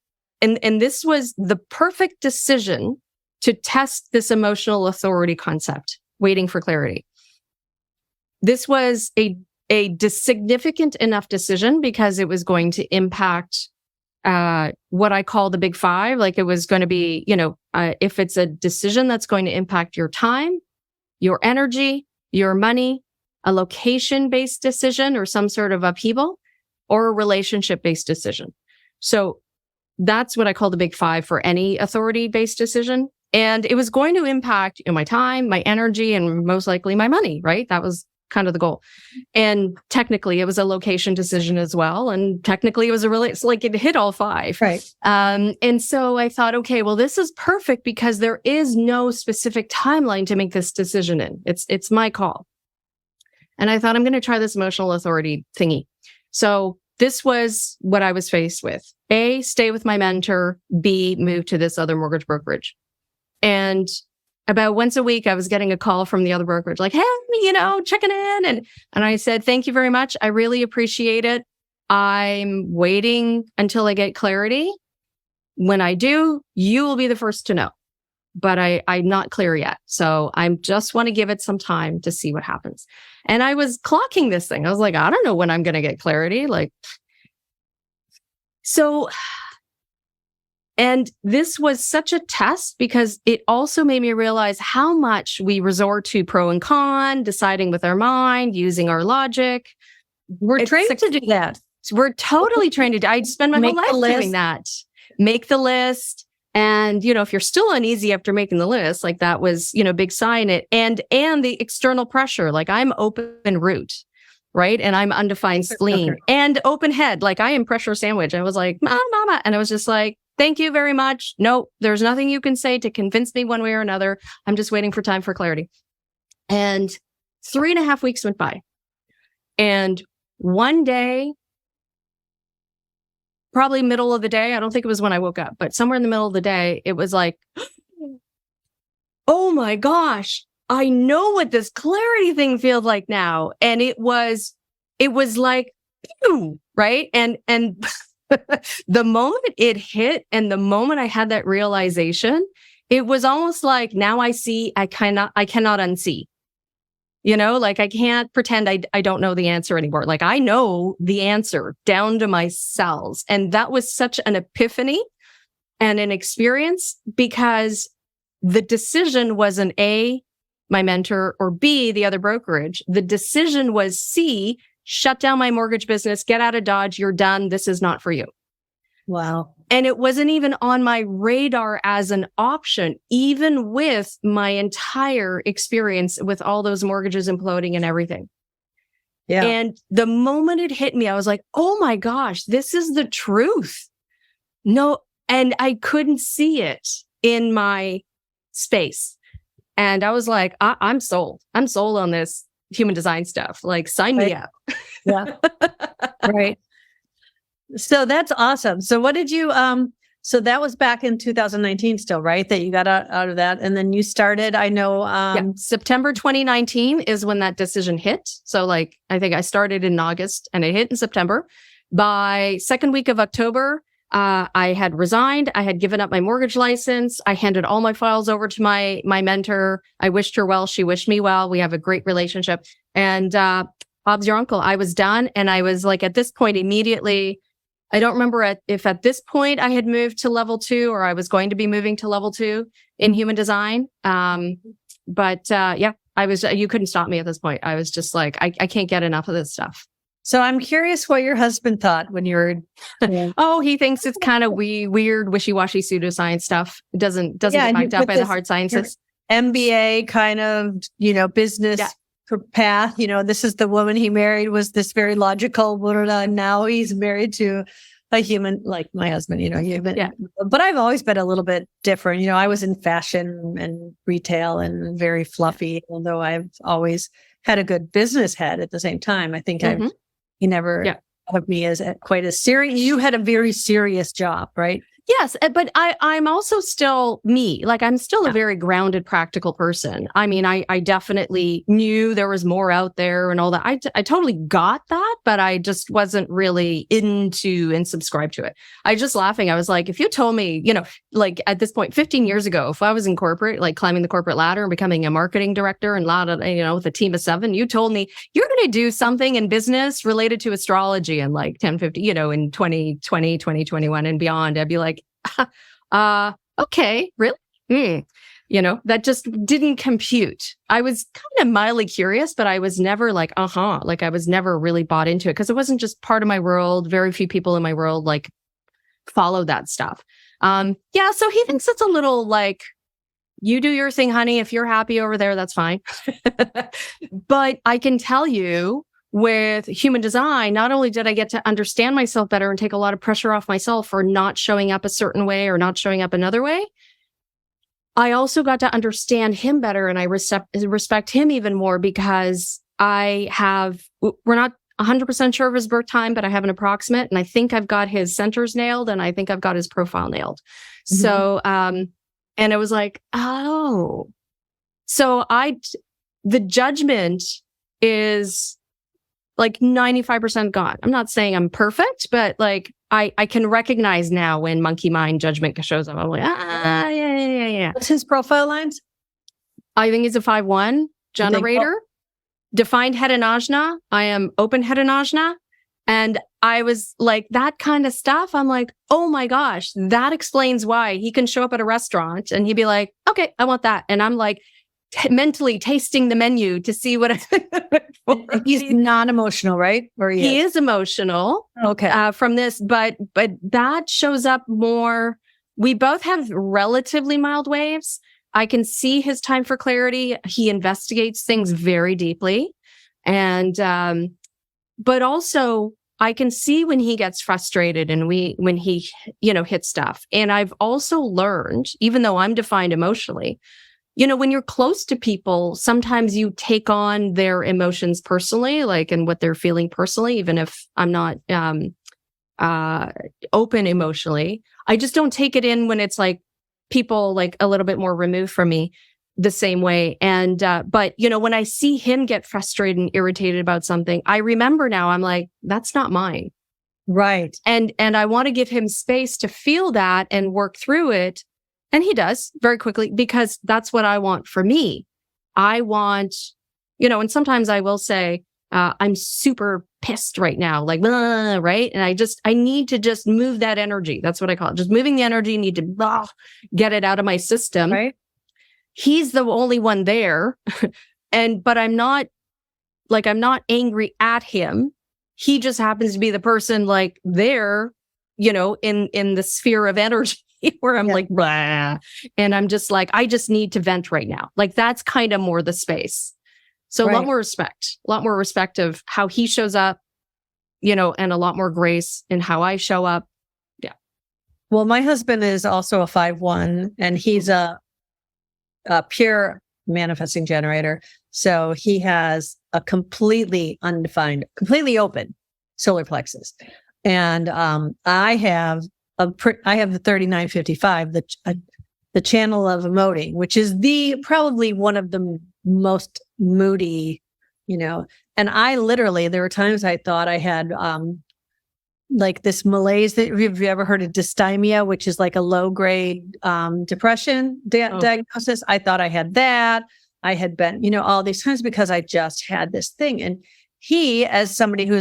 and this was the perfect decision to test this emotional authority concept, waiting for clarity. This was a significant enough decision because it was going to impact what I call the big 5. Like it was going to be, if it's a decision that's going to impact your time, your energy, your money, a location-based decision or some sort of upheaval, or a relationship-based decision. So that's what I call the big 5 for any authority-based decision. And it was going to impact my time, my energy, and most likely my money, right? That was kind of the goal. And technically, it was a location decision as well. And technically, it was it hit all 5. Right. And so I thought, okay, well, this is perfect because there is no specific timeline to make this decision in. It's my call. And I thought, I'm going to try this emotional authority thingy. So this was what I was faced with. A, stay with my mentor. B, move to this other mortgage brokerage. And about once a week, I was getting a call from the other brokerage, like, hey, checking in. And I said, thank you very much. I really appreciate it. I'm waiting until I get clarity. When I do, you will be the first to know. But I'm not clear yet. So I just want to give it some time to see what happens. And I was clocking this thing. I was like, I don't know when I'm going to get clarity. And this was such a test because it also made me realize how much we resort to pro and con, deciding with our mind, using our logic. We're trained to do that. We're totally trained to do. I spend my whole life doing that. Make the list. And, if you're still uneasy after making the list, like that was, big sign it. And the external pressure, like I'm open root, right? And I'm undefined spleen and open head. Like I am pressure sandwich. I was like, mama. And I was just like, thank you very much. No, there's nothing you can say to convince me one way or another. I'm just waiting for time for clarity. And 3.5 weeks went by. And one day, probably middle of the day. I don't think it was when I woke up, but somewhere in the middle of the day, it was like, oh my gosh, I know what this clarity thing feels like now. And it was like, pew, right? And the moment it hit and the moment I had that realization, it was almost like now I see, I cannot unsee. I can't pretend I don't know the answer anymore. Like I know the answer down to my cells. And that was such an epiphany and an experience because the decision wasn't A, my mentor, or B, the other brokerage. The decision was C, shut down my mortgage business, get out of Dodge, you're done. This is not for you. Wow. And it wasn't even on my radar as an option, even with my entire experience with all those mortgages imploding and everything. Yeah. And the moment it hit me, I was like, oh my gosh, this is the truth. No, and I couldn't see it in my space. And I was like, I'm sold. I'm sold on this human design stuff. Like, sign me up. Yeah. Right. So that's awesome. So what did you, so that was back in 2019 still, right? That you got out of that. And then you started, I know, September 2019 is when that decision hit. So like, I think I started in August and it hit in September. By second week of October, I had resigned. I had given up my mortgage license. I handed all my files over to my mentor. I wished her well. She wished me well. We have a great relationship. And Bob's your uncle. I was done. And I was like, at this point, immediately, I don't remember if at this point I had moved to level 2 or I was going to be moving to level 2 in human design. But yeah, you couldn't stop me at this point. I was just like, I can't get enough of this stuff. So I'm curious what your husband thought when you were. Oh, he thinks it's kind of weird, wishy-washy pseudoscience stuff. It doesn't get backed up by the hard sciences. MBA kind of, business path. This is the woman he married, was this very logical. Now he's married to a human like my husband. But I've always been a little bit different. I was in fashion and retail and very fluffy. Although I've always had a good business head at the same time. I think he never thought of me as quite as serious. You had a very serious job, right? Yes, but I'm also still me. Like, I'm still a very grounded, practical person. I mean, I definitely knew there was more out there and all that. I totally got that, but I just wasn't really into and subscribed to it. I just laughing. I was like, if you told me, like at this point, 15 years ago, if I was in corporate, like climbing the corporate ladder and becoming a marketing director and with a team of 7, you told me you're going to do something in business related to astrology in like 10, 50, in 2020, 2021 and beyond, I'd be like, okay, really? That just didn't compute. I was kind of mildly curious, but I was never like, like I was never really bought into it because it wasn't just part of my world. Very few people in my world like follow that stuff. So he thinks it's a little like, you do your thing, honey. If you're happy over there, that's fine. But I can tell you, with human design, not only did I get to understand myself better and take a lot of pressure off myself for not showing up a certain way or not showing up another way, I also got to understand him better and I respect him even more because we're not 100% sure of his birth time, but I have an approximate and I think I've got his centers nailed and I think I've got his profile nailed. Mm-hmm. So, and it was like, oh, so the judgment is like 95% gone. I'm not saying I'm perfect, but like I can recognize now when monkey mind judgment shows up. I'm like, yeah. What's his profile lines? I think he's a 5-1 generator. Defined hedanajna. I am open hedanajna. And I was like, that kind of stuff. I'm like, oh my gosh, that explains why he can show up at a restaurant and he'd be like, okay, I want that. And I'm like, mentally tasting the menu to see what he's non-emotional, right? Or he is emotional. Okay. From this, but that shows up more. We both have relatively mild waves. I can see his time for clarity. He investigates things very deeply. And, but also I can see when he gets frustrated and when he, hits stuff. And I've also learned, even though I'm defined emotionally, when you're close to people, sometimes you take on their emotions personally, like, and what they're feeling personally, even if I'm not open emotionally. I just don't take it in when it's like people like a little bit more removed from me the same way. And, but when I see him get frustrated and irritated about something, I remember now, I'm like, that's not mine. Right. And I want to give him space to feel that and work through it. And he does very quickly because that's what I want for me. I want, and sometimes I will say, I'm super pissed right now, like, right? And I need to just move that energy. That's what I call it. Just moving the energy, need to get it out of my system. Right. He's the only one there. But I'm not angry at him. He just happens to be the person like there, in the sphere of energy where I'm like, blah, and I'm just like, I just need to vent right now. Like that's kind of more the space. So a lot more respect of how he shows up, and a lot more grace in how I show up. Yeah. Well, my husband is also a 5/1 and he's a pure manifesting generator. So he has a completely undefined, completely open solar plexus. And I have the 3955, the channel of emoting, which is probably one of the most moody, and I literally, there were times I thought I had like this malaise. Have you ever heard of dysthymia, which is like a low grade depression diagnosis? I thought I had that. I had been, all these times because I just had this thing. And he, as somebody who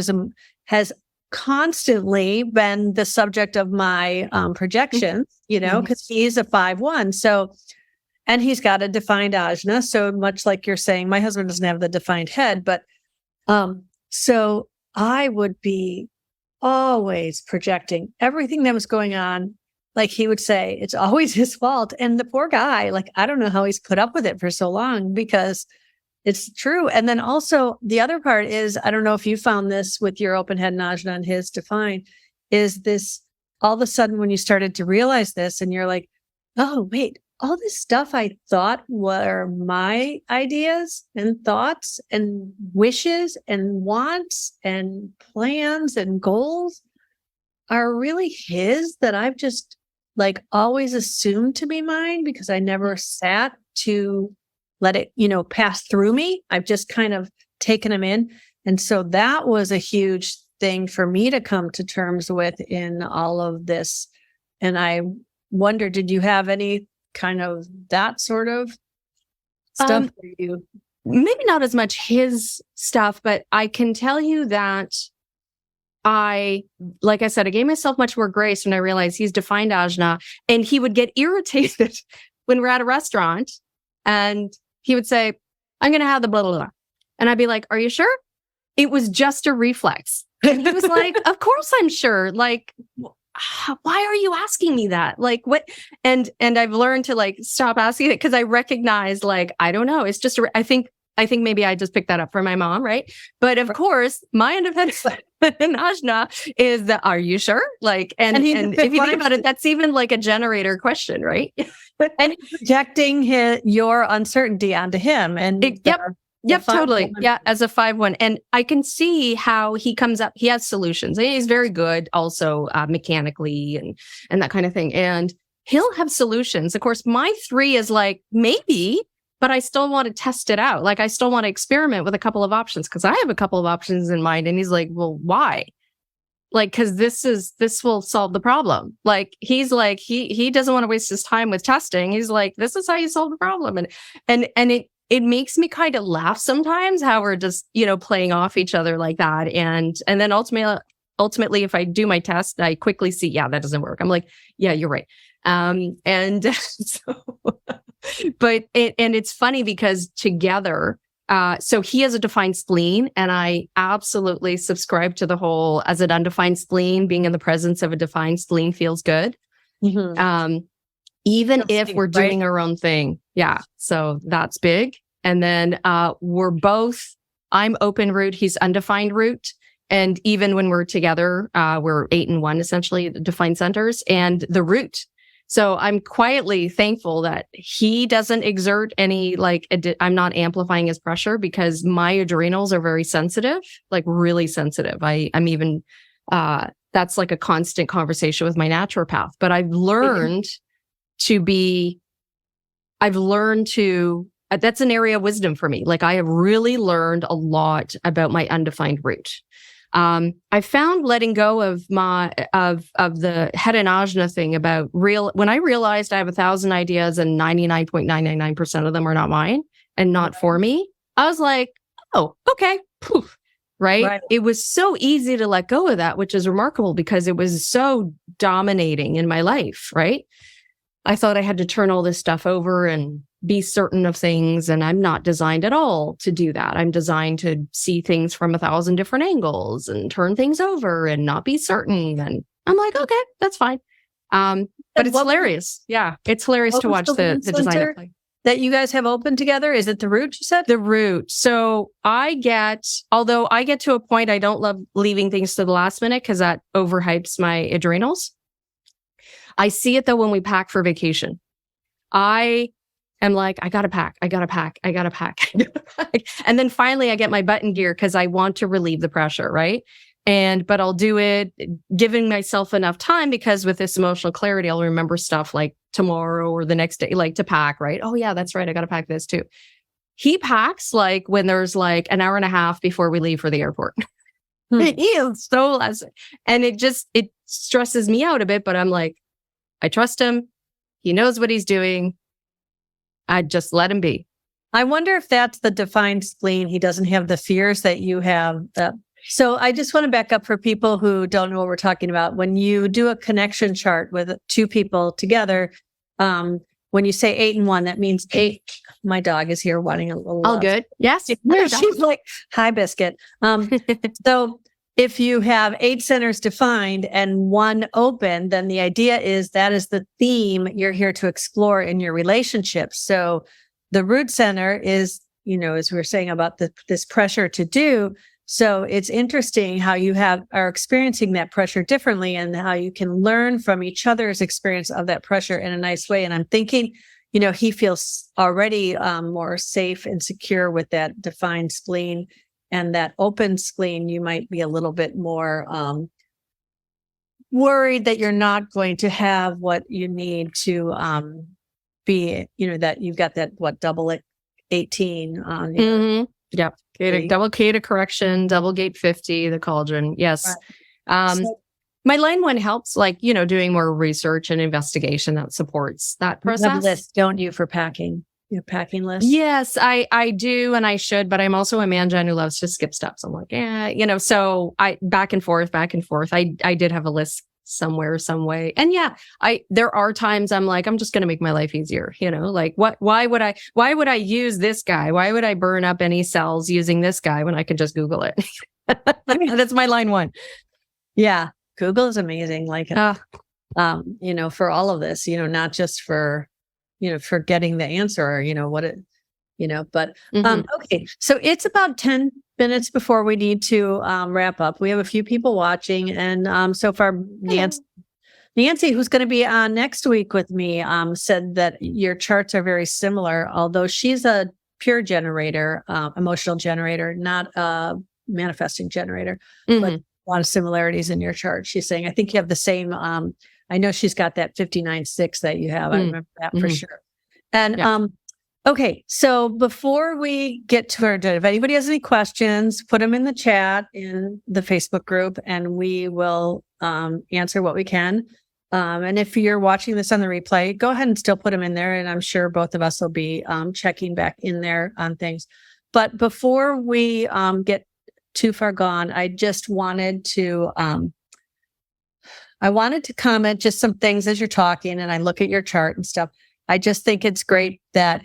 has constantly been the subject of my projections, because he's a 5/1. So, and he's got a defined ajna. So much like you're saying, my husband doesn't have the defined head, but so I would be always projecting everything that was going on. Like he would say, it's always his fault. And the poor guy, like, I don't know how he's put up with it for so long because it's true. And then also the other part is, I don't know if you found this with your open head and ajna and his defined, is this all of a sudden when you started to realize this and you're like, oh, wait, all this stuff I thought were my ideas and thoughts and wishes and wants and plans and goals are really his, that I've just like always assumed to be mine because I never sat to let it, pass through me. I've just kind of taken them in. And so that was a huge thing for me to come to terms with in all of this. And I wonder, did you have any kind of that sort of stuff for you? Maybe not as much his stuff, but I can tell you that like I said, I gave myself much more grace when I realized he's defined ajna, and he would get irritated when we're at a restaurant and he would say, I'm going to have the blah, blah, blah. And I'd be like, are you sure? It was just a reflex. And he was like, of course I'm sure. Like, why are you asking me that? Like what? And I've learned to like stop asking it because I recognize like, I don't know. It's just, I think maybe I just picked that up from my mom. Right. But of course, my independent ajna is that, are you sure? Like, and if you think about it, that's even like a generator question, right? And projecting your uncertainty onto him. And Yep, totally. Yeah, as a 5/1. And I can see how he comes up. He has solutions. And he's very good also mechanically and that kind of thing. And he'll have solutions. Of course, my 3 is like, maybe, but I still want to test it out. Like I still want to experiment with a couple of options because I have a couple of options in mind. And he's like, well, why? Like, because this will solve the problem. Like he's like, he doesn't want to waste his time with testing. He's like, this is how you solve the problem. And it makes me kind of laugh sometimes how we're just, playing off each other like that. And then ultimately, if I do my test, I quickly see, yeah, that doesn't work. I'm like, yeah, you're right. But it's funny because together, so he has a defined spleen, and I absolutely subscribe to the whole as an undefined spleen, being in the presence of a defined spleen feels good. Mm-hmm. Even if we're doing our own thing. Yeah. So that's big. And then I'm open root, he's undefined root. And even when we're together, we're 8 and 1, essentially, defined centers and the root. So I'm quietly thankful that he doesn't exert any, I'm not amplifying his pressure because my adrenals are very sensitive, like really sensitive. I'm even, that's like a constant conversation with my naturopath. But I've learned that's an area of wisdom for me. Like I have really learned a lot about my undefined root. I found letting go of the head and ajna thing when I realized I have 1,000 ideas and 99.999% of them are not mine and not for me. I was like, oh, okay. Poof. Right? It was so easy to let go of that, which is remarkable because it was so dominating in my life. Right? I thought I had to turn all this stuff over and be certain of things. And I'm not designed at all to do that. I'm designed to see things from 1,000 different angles and turn things over and not be certain. And I'm like, okay, that's fine. But it's hilarious. Yeah, it's hilarious to watch the design play. That you guys have open together? Is it the Root, you said? The Root. So although I get to a point, I don't love leaving things to the last minute because that overhypes my adrenals. I see it though when we pack for vacation. I am like, I gotta pack. And then finally I get my button gear because I want to relieve the pressure, right? But I'll do it giving myself enough time because with this emotional clarity, I'll remember stuff like tomorrow or the next day, like to pack, right? Oh yeah, that's right. I got to pack this too. He packs like when there's like an hour and a half before we leave for the airport. He is so less. And it stresses me out a bit, but I'm like, I trust him. He knows what he's doing. I just let him be. I wonder if that's the defined spleen. He doesn't have the fears that you have. So I just want to back up for people who don't know what we're talking about. When you do a connection chart with two people together, when you say 8 and 1, that means 8. My dog is here wanting a little. All good. Yes. She's like, hi, Biscuit. So if you have 8 centers defined and 1 open, then the idea is that is the theme you're here to explore in your relationship. So the root center is, as we were saying about this pressure to do. So it's interesting how you are experiencing that pressure differently and how you can learn from each other's experience of that pressure in a nice way. And I'm thinking, he feels already more safe and secure with that defined spleen, and that open spleen, you might be a little bit more worried that you're not going to have what you need to be, that you've got that, double 18 on. Yep. Double Gate correction, double gate 50, the cauldron. Yes. Right. My line 1 helps, doing more research and investigation that supports that process. You have a list, don't you, for packing? Your packing list? Yes, I do, and I should, but I'm also a man-gen who loves to skip steps. I'm like, so I back and forth. I did have a list somewhere, some way. And there are times I'm like, I'm just going to make my life easier. Why would I use this guy? Why would I burn up any cells using this guy when I could just Google it? That's my line 1. Yeah. Google is amazing. For all of this, not just for getting the answer or, but, okay. So it's about 10 minutes before we need to wrap up. We have a few people watching, and so far Nancy, who's going to be on next week with me, said that your charts are very similar, although she's a pure generator, emotional generator, not a manifesting generator, but a lot of similarities in your chart. She's saying, I think you have the same, I know she's got that 59-6 that you have. I remember that for sure. And, okay, so before we get to our, if anybody has any questions, put them in the chat in the Facebook group, and we will answer what we can. And if you're watching this on the replay, go ahead and still put them in there, and I'm sure both of us will be checking back in there on things. But before we get too far gone, I just wanted to comment just some things as you're talking, and I look at your chart and stuff. I just think it's great that,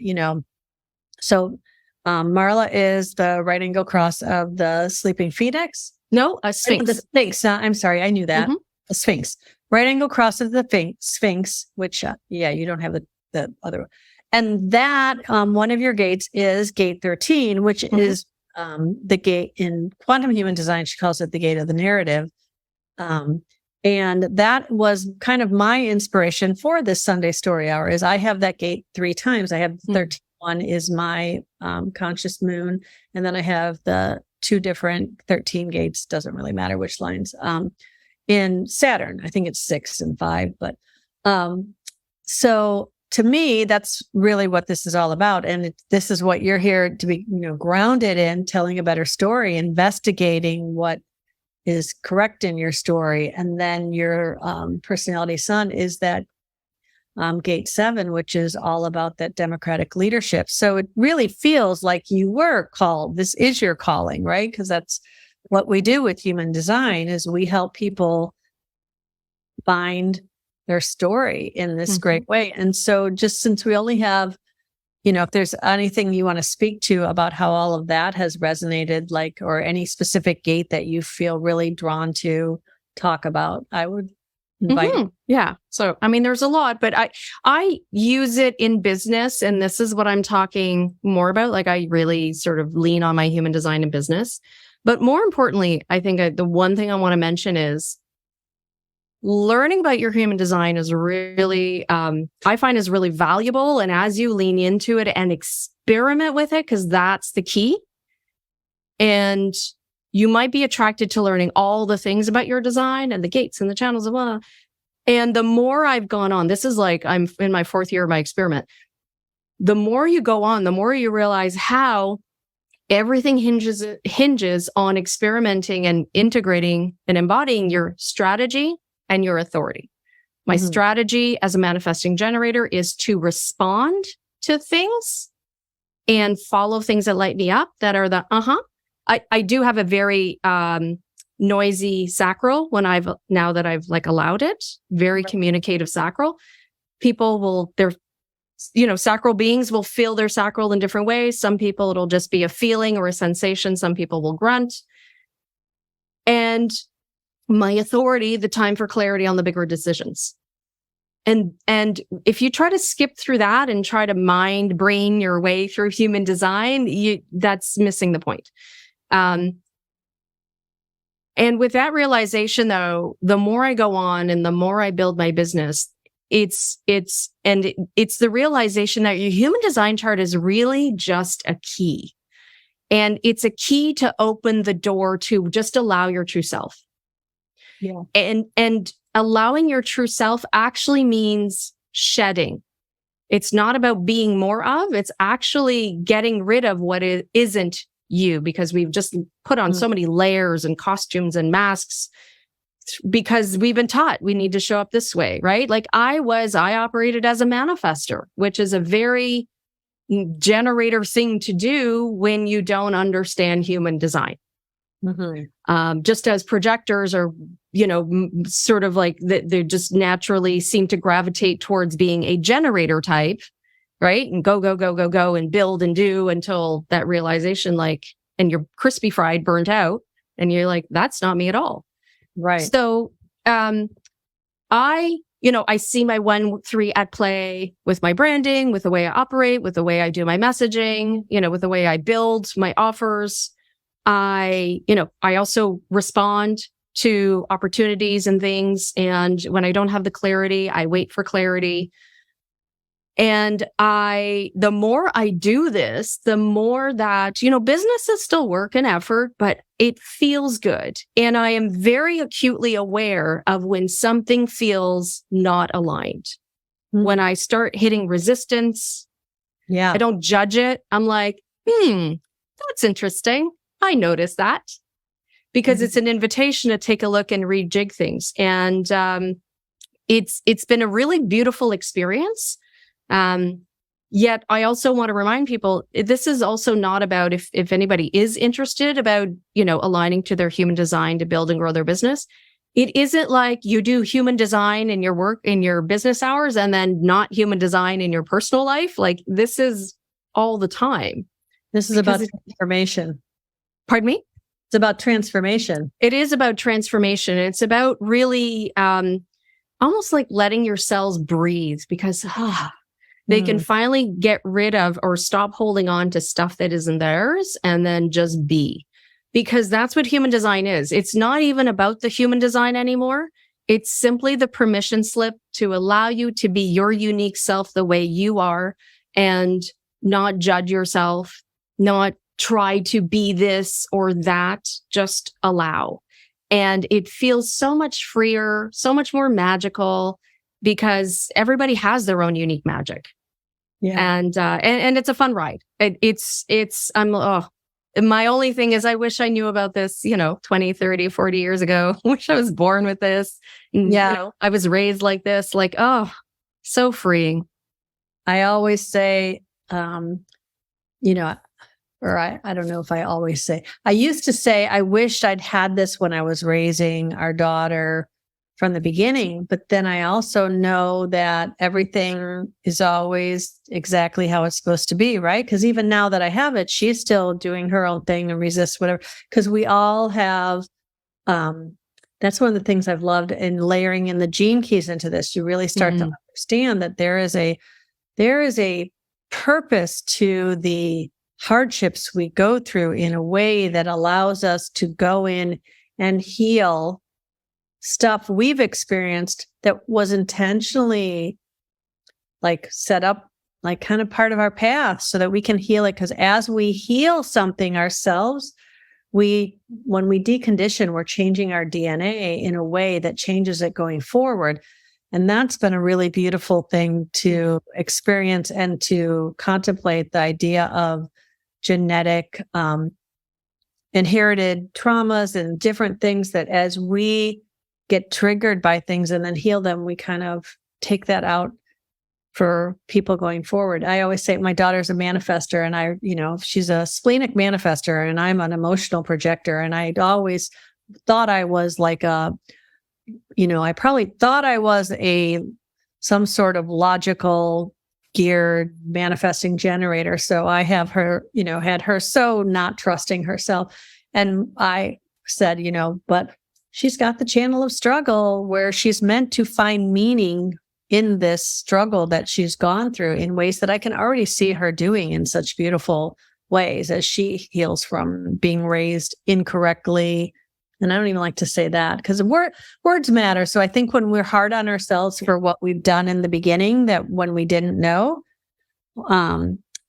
so Marla is the right angle cross of the sleeping phoenix. No, a Sphinx. The Sphinx. I'm sorry. I knew that. A Sphinx. Right angle cross of the Sphinx, which, you don't have the other one. And that one of your gates is gate 13, which is the gate in quantum human design. She calls it the gate of the narrative. And that was kind of my inspiration for this Sunday Story Hour. Is I have that gate 3 times. I have 13. One is my conscious moon, and then I have the 2 different 13 gates. Doesn't really matter which lines. In Saturn, I think it's 6 and 5. But so to me, that's really what this is all about. And this is what you're here to be, grounded in, telling a better story, investigating what is correct in your story. And then your personality sun is that gate 7, which is all about that democratic leadership. So it really feels like you were called. This is your calling, right? Because that's what we do with human design, is we help people find their story in this great way. And so just since we only have, if there's anything you want to speak to about how all of that has resonated, or any specific gate that you feel really drawn to talk about, I would Yeah. So, I mean, there's a lot, but I use it in business, and this is what I'm talking more about. Like, I really sort of lean on my human design in business. But more importantly, I think the one thing I want to mention is learning about your human design is really, I find is really valuable. And as you lean into it and experiment with it, because that's the key. And you might be attracted to learning all the things about your design and the gates and the channels and blah. And the more I've gone on, this is like, I'm in my 4th year of my experiment. The more you go on, the more you realize how everything hinges on experimenting and integrating and embodying your strategy and your authority. My strategy as a manifesting generator is to respond to things and follow things that light me up, that are the I do have a very noisy sacral now that I've like allowed it, very communicative sacral. People will, sacral beings will feel their sacral in different ways. Some people, it'll just be a feeling or a sensation. Some people will grunt. And my authority, the time for clarity on the bigger decisions. And if you try to skip through that and try to mind brain your way through human design, that's missing the point. And with that realization, though, the more I go on and the more I build my business, it's the realization that your human design chart is really just a key. And it's a key to open the door to just allow your true self. Yeah. And allowing your true self actually means shedding. It's not about being more of, it's actually getting rid of what isn't you, because we've just put on so many layers and costumes and masks because we've been taught we need to show up this way, right? Like I operated as a manifester, which is a very generator thing to do when you don't understand human design. Just as projectors are, sort of like they just naturally seem to gravitate towards being a generator type, right? And go, and build and do until that realization, and you're crispy fried, burnt out. And you're like, that's not me at all. Right. So, I see my 1-3 at play with my branding, with the way I operate, with the way I do my messaging, with the way I build my offers. I also respond to opportunities and things. And when I don't have the clarity, I wait for clarity. And the more I do this, the more that, business is still work and effort, but it feels good. And I am very acutely aware of when something feels not aligned. When I start hitting resistance, I don't judge it. I'm like, that's interesting. I noticed that, because it's an invitation to take a look and rejig things. And it's been a really beautiful experience. Yet I also want to remind people, this is also not about if anybody is interested about, aligning to their human design to build and grow their business. It isn't like you do human design in your work, in your business hours, and then not human design in your personal life. Like this is all the time. This is about transformation. Pardon me? It's about transformation. It is about transformation. It's about really, almost like letting your cells breathe, because, they can finally get rid of or stop holding on to stuff that isn't theirs and then just be. Because that's what human design is. It's not even about the human design anymore. It's simply the permission slip to allow you to be your unique self the way you are, and not judge yourself, not try to be this or that, just allow. And it feels so much freer, so much more magical, because everybody has their own unique magic. Yeah. And it's a fun ride. My only thing is I wish I knew about this, 20, 30, 40 years ago. I wish I was born with this. Yeah. I was raised like this, so freeing. I always say, or I don't know if I always say, I used to say, I wished I'd had this when I was raising our daughter from the beginning. But then I also know that everything is always exactly how it's supposed to be, right? Because even now that I have it, she's still doing her own thing and resist whatever. Because we all have that That's one of the things I've loved in layering in the gene keys into this. You really start to understand that there is a purpose to the hardships we go through in a way that allows us to go in and heal stuff we've experienced that was intentionally like set up, like kind of part of our path, so that we can heal it. Because as we heal something ourselves, when we decondition, we're changing our DNA in a way that changes it going forward. And that's been a really beautiful thing to experience and to contemplate, the idea of genetic, inherited traumas and different things that as we get triggered by things and then heal them, we kind of take that out for people going forward. I always say my daughter's a manifester, and she's a splenic manifester, and I'm an emotional projector. And I'd always thought I was like I probably thought I was some sort of logical geared manifesting generator. So I have her, had her so not trusting herself. And I said, but she's got the channel of struggle where she's meant to find meaning in this struggle that she's gone through in ways that I can already see her doing in such beautiful ways as she heals from being raised incorrectly. And I don't even like to say that because words matter. So I think when we're hard on ourselves for what we've done in the beginning, that when we didn't know,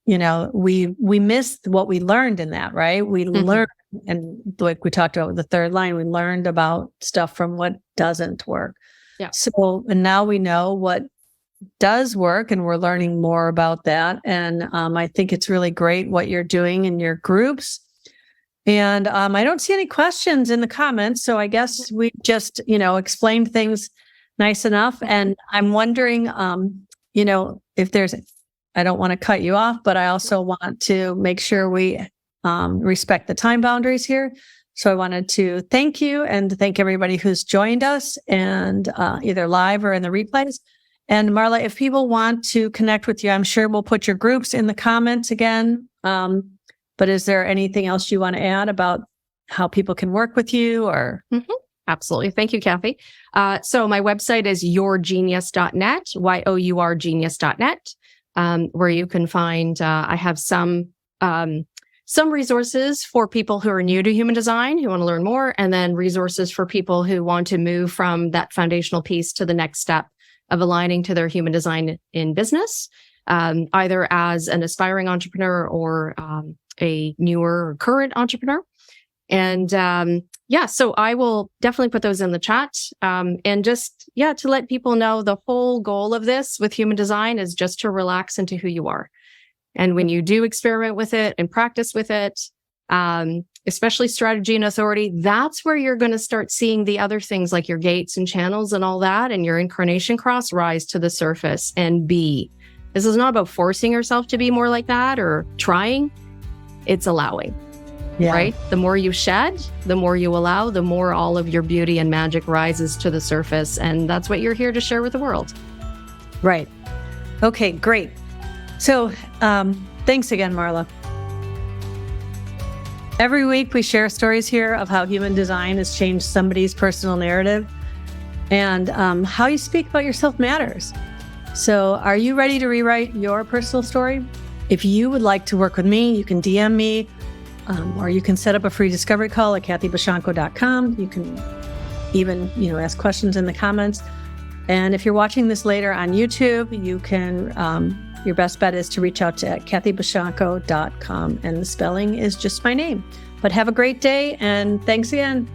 we missed what we learned in that, right? We learned, and like we talked about with the third line, we learned about stuff from what doesn't work. Yeah. So, and now we know what does work, and we're learning more about that. And I think it's really great what you're doing in your groups. And I don't see any questions in the comments. So I guess we just, explained things nice enough. And I'm wondering, if there's, I don't want to cut you off, but I also want to make sure we respect the time boundaries here. So I wanted to thank you and thank everybody who's joined us, and either live or in the replays. And Marla, if people want to connect with you, I'm sure we'll put your groups in the comments again. But is there anything else you want to add about how people can work with you or? Absolutely. Thank you, Kathy. So my website is yourgenius.net, yourgenius.net, where you can find, I have some resources for people who are new to human design, who want to learn more, and then resources for people who want to move from that foundational piece to the next step of aligning to their human design in business, either as an aspiring entrepreneur or a newer or current entrepreneur. And so I will definitely put those in the chat. And just, to let people know, the whole goal of this with human design is just to relax into who you are. And when you do experiment with it and practice with it, especially strategy and authority, that's where you're going to start seeing the other things like your gates and channels and all that, and your incarnation cross rise to the surface and be. This is not about forcing yourself to be more like that or trying. It's allowing, right? The more you shed, the more you allow, the more all of your beauty and magic rises to the surface. And that's what you're here to share with the world. Right. Okay, great. So thanks again, Marla. Every week we share stories here of how human design has changed somebody's personal narrative, and how you speak about yourself matters. So are you ready to rewrite your personal story? If you would like to work with me, you can DM me, or you can set up a free discovery call at kathybashanko.com. You can even, ask questions in the comments. And if you're watching this later on YouTube, you can, your best bet is to reach out to kathybashanko.com. And the spelling is just my name. But have a great day, and thanks again.